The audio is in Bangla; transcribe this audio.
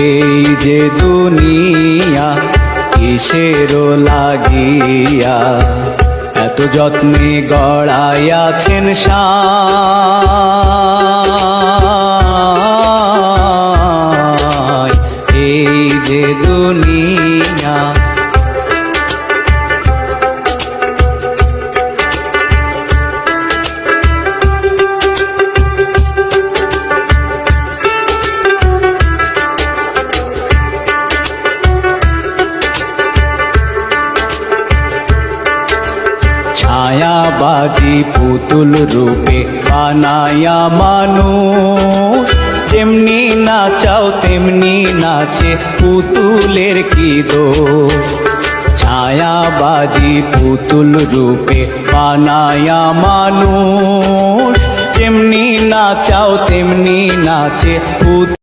এই যে দুনিয়া কিসেরও লাগিয়া এত যত্নে গড়াইয়াছেন সায়। এই যে দুনিয়া ছায়াবাজি পুতুল রূপে বানায়া মানুষ, যেমনি নাচাও তেমনি নাচে পুতুলের কি দোষ। ছায়াবাজি পুতুল রূপে বানায়া মানুষ, যেমনি নাচাও তেমনি নাচে পুতুল।